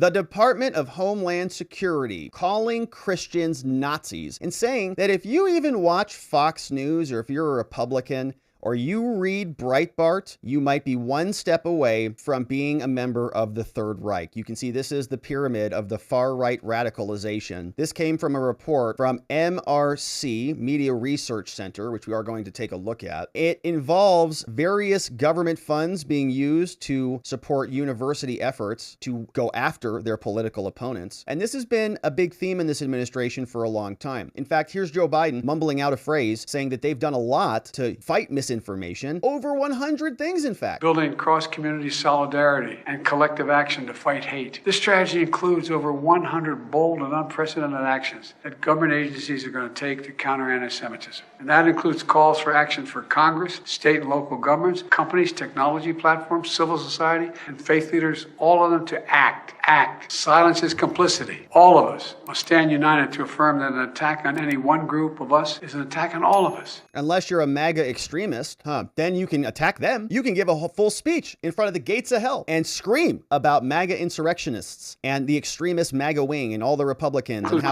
The Department of Homeland Security calling Christians Nazis and saying that if you even watch Fox News or if you're a Republican, or you read Breitbart, you might be one step away from being a member of the Third Reich. You can see this is the pyramid of the far-right radicalization. This came from a report from MRC Media Research Center, which we are going to take a look at. It involves various government funds being used to support university efforts to go after their political opponents. And this has been a big theme in this administration for a long time. In fact, here's Joe Biden mumbling out a phrase saying that they've done a lot to fight misinformation. Over 100 things, in fact. Building cross-community solidarity and collective action to fight hate. This strategy includes over 100 bold and unprecedented actions that government agencies are going to take to counter anti-Semitism. And that includes calls for action for Congress, state and local governments, companies, technology platforms, civil society, and faith leaders, all of them to act. Silence is complicity. All of us must stand united to affirm that an attack on any one group of us is an attack on all of us. Unless you're a MAGA extremist, then you can attack them. You can give a full speech in front of the gates of hell and scream about MAGA insurrectionists and the extremist MAGA wing and all the Republicans and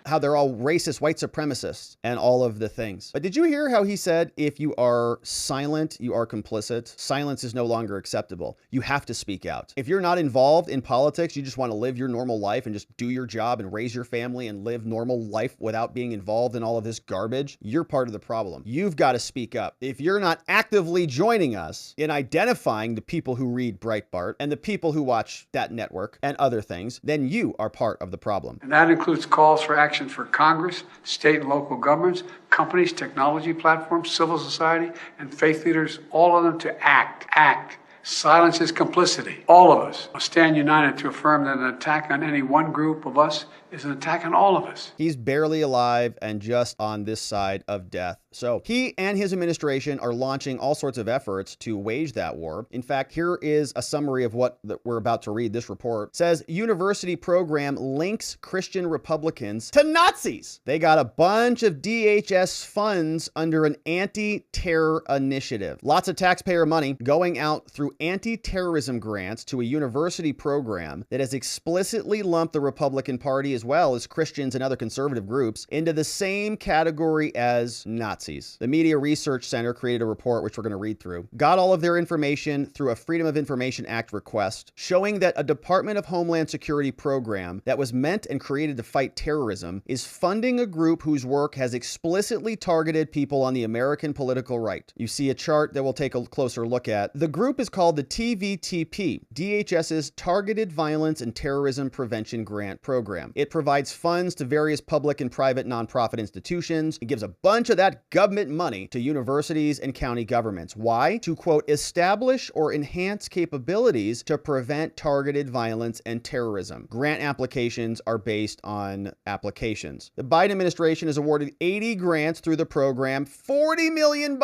how they're all racist white supremacists and all of the things. But did you hear how he said, if you are silent, you are complicit? Silence is no longer acceptable. You have to speak out. If you're not involved in politics, you just want to live your normal life and just do your job and raise your family and live normal life without being involved in all of this garbage, you're part of the problem. You've got to speak up. If you're not actively joining us in identifying the people who read Breitbart and the people who watch that network and other things, then you are part of the problem. And that includes calls for action for Congress, state and local governments, companies, technology platforms, civil society, and faith leaders, all of them to act. Silence is complicity. All of us must stand united to affirm that an attack on any one group of us is an attack on all of us. He's barely alive and just on this side of death. So he and his administration are launching all sorts of efforts to wage that war. In fact, here is a summary of what we're about to read. This report says university program links Christian Republicans to Nazis. They got a bunch of DHS funds under an anti-terror initiative. Lots of taxpayer money going out through anti-terrorism grants to a university program that has explicitly lumped the Republican Party as well as Christians and other conservative groups into the same category as Nazis. The Media Research Center created a report, which we're going to read through, got all of their information through a Freedom of Information Act request, showing that a Department of Homeland Security program that was meant and created to fight terrorism is funding a group whose work has explicitly targeted people on the American political right. You see a chart that we'll take a closer look at. The group is called the TVTP, DHS's Targeted Violence and Terrorism Prevention Grant Program. It provides funds to various public and private nonprofit institutions. It gives a bunch of that government money to universities and county governments. Why? To, quote, establish or enhance capabilities to prevent targeted violence and terrorism. Grant applications are based on applications. The Biden administration has awarded 80 grants through the program, $40 million.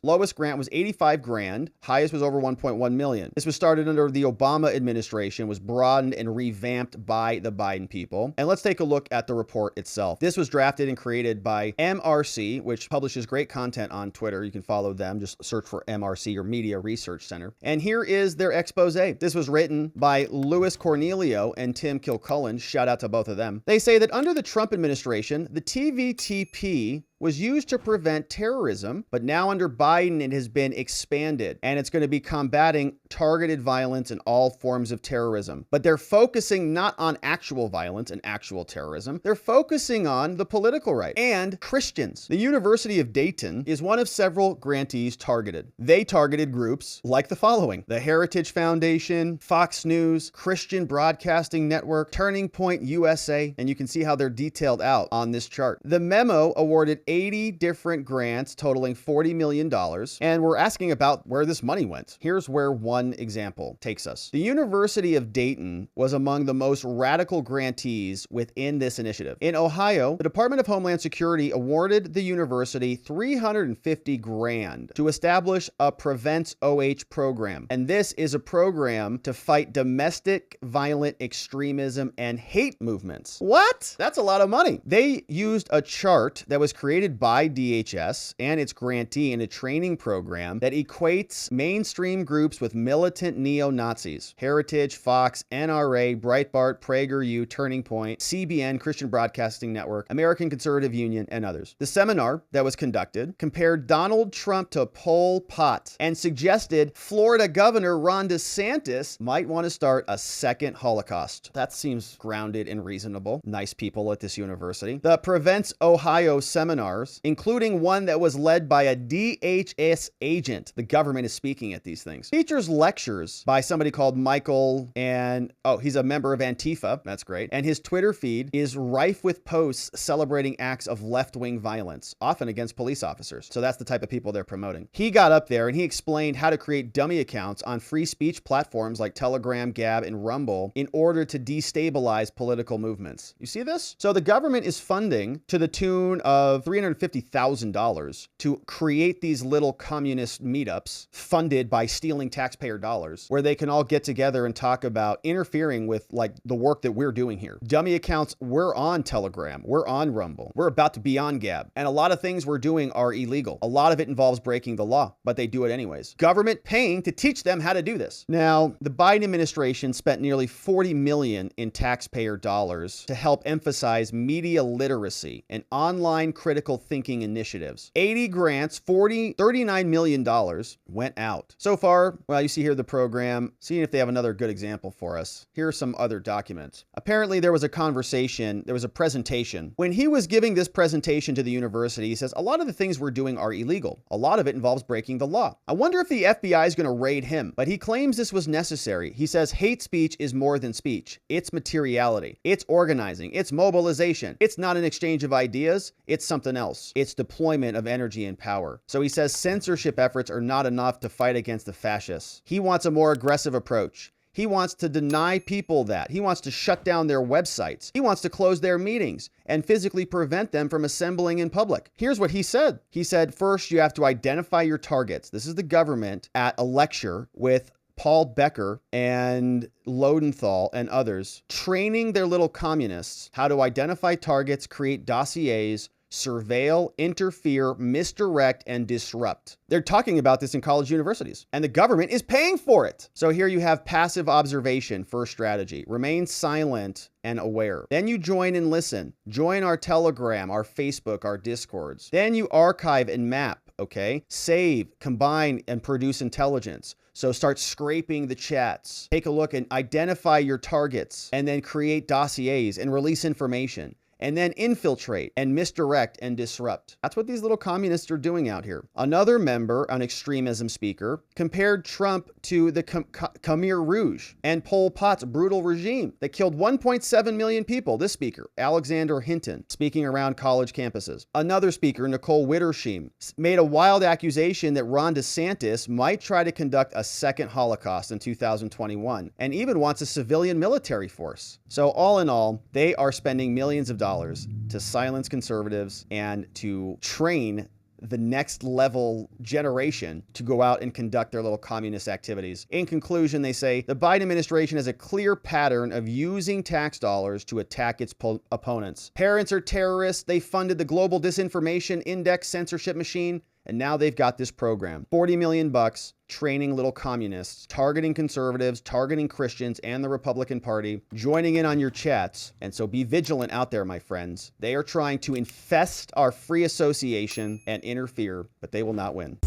Lowest grant was 85 grand. Highest was over 1.1 million. This was started under the Obama administration, was broadened and revamped by the Biden people. And let's take a look at the report itself. This was drafted and created by MRC, which publishes great content on Twitter. You can follow them. Just search for MRC or Media Research Center. And here is their expose. This was written by Louis Cornelio and Tim Kilcullen. Shout out to both of them. They say that under the Trump administration, the TVTP was used to prevent terrorism, but now under Biden, it has been expanded and it's going to be combating targeted violence and all forms of terrorism. But they're focusing not on actual violence and actual terrorism. They're focusing on the political right and Christians. The University of Dayton is one of several grantees targeted. They targeted groups like the following: the Heritage Foundation, Fox News, Christian Broadcasting Network, Turning Point USA, and you can see how they're detailed out on this chart. The memo awarded 80 different grants totaling $40 million, and we're asking about where this money went. Here's where one example takes us. The University of Dayton was among the most radical grantees within this initiative. In Ohio, the Department of Homeland Security awarded the university $350 grand to establish a Prevents OH program. And this is a program to fight domestic violent extremism and hate movements. What? That's a lot of money. They used a chart that was created created by DHS and its grantee in a training program that equates mainstream groups with militant neo-Nazis. Heritage, Fox, NRA, Breitbart, PragerU, Turning Point, CBN, Christian Broadcasting Network, American Conservative Union, and others. The seminar that was conducted compared Donald Trump to Pol Pot and suggested Florida Governor Ron DeSantis might want to start a second Holocaust. That seems grounded and reasonable. Nice people at this university. The Prevents Ohio seminars, including one that was led by a DHS agent. The government is speaking at these things. Features lectures by somebody called Michael, and he's a member of Antifa. That's great. And his Twitter feed is rife with posts celebrating acts of left-wing violence, often against police officers. So that's the type of people they're promoting. He got up there and he explained how to create dummy accounts on free speech platforms like Telegram, Gab, and Rumble in order to destabilize political movements. You see this? So the government is funding to the tune of $350,000 to create these little communist meetups funded by stealing taxpayer dollars, where they can all get together and talk about interfering with like the work that we're doing here. Dummy accounts, we're on Telegram, we're on Rumble, we're about to be on Gab, and a lot of things we're doing are illegal. A lot of it involves breaking the law, but they do it anyways. Government paying to teach them how to do this. Now, the Biden administration spent nearly $40 million in taxpayer dollars to help emphasize media literacy and online critical thinking initiatives. 80 grants, $39 million went out. So far, well, you see here the program, seeing if they have another good example for us. Here are some other documents. Apparently there was a conversation, there was a presentation. When he was giving this presentation to the university, he says, a lot of the things we're doing are illegal. A lot of it involves breaking the law. I wonder if the FBI is going to raid him, but he claims this was necessary. He says hate speech is more than speech. It's materiality. It's organizing. It's mobilization. It's not an exchange of ideas. It's something else. It's deployment of energy and power. So he says censorship efforts are not enough to fight against the fascists. He wants a more aggressive approach. He wants to deny people that. He wants to shut down their websites. He wants to close their meetings and physically prevent them from assembling in public. Here's what he said. He said, first, you have to identify your targets. This is the government at a lecture with Paul Becker and Lodenthal and others, training their little communists how to identify targets, create dossiers, surveil, interfere, misdirect, and disrupt. They're talking about this in college universities, and the government is paying for it. So here you have passive observation, first strategy. Remain silent and aware. Then you join and listen. Join our Telegram, our Facebook, our Discords. Then you archive and map, okay? Save, combine, and produce intelligence. So start scraping the chats. Take a look and identify your targets, and then create dossiers and release information. And then infiltrate and misdirect and disrupt. That's what these little communists are doing out here. Another member, an extremism speaker, compared Trump to the Khmer Rouge and Pol Pot's brutal regime that killed 1.7 million people. This speaker, Alexander Hinton, speaking around college campuses. Another speaker, Nicole Wittersheim, made a wild accusation that Ron DeSantis might try to conduct a second Holocaust in 2021 and even wants a civilian military force. So all in all, they are spending millions of dollars to silence conservatives and to train the next level generation to go out and conduct their little communist activities. In conclusion, they say the Biden administration has a clear pattern of using tax dollars to attack its opponents. Parents are terrorists. They funded the global disinformation index censorship machine, and now they've got this program. $40 million training little communists, targeting conservatives, targeting Christians and the Republican Party, joining in on your chats. And so be vigilant out there, my friends. They are trying to infest our free association and interfere, but they will not win.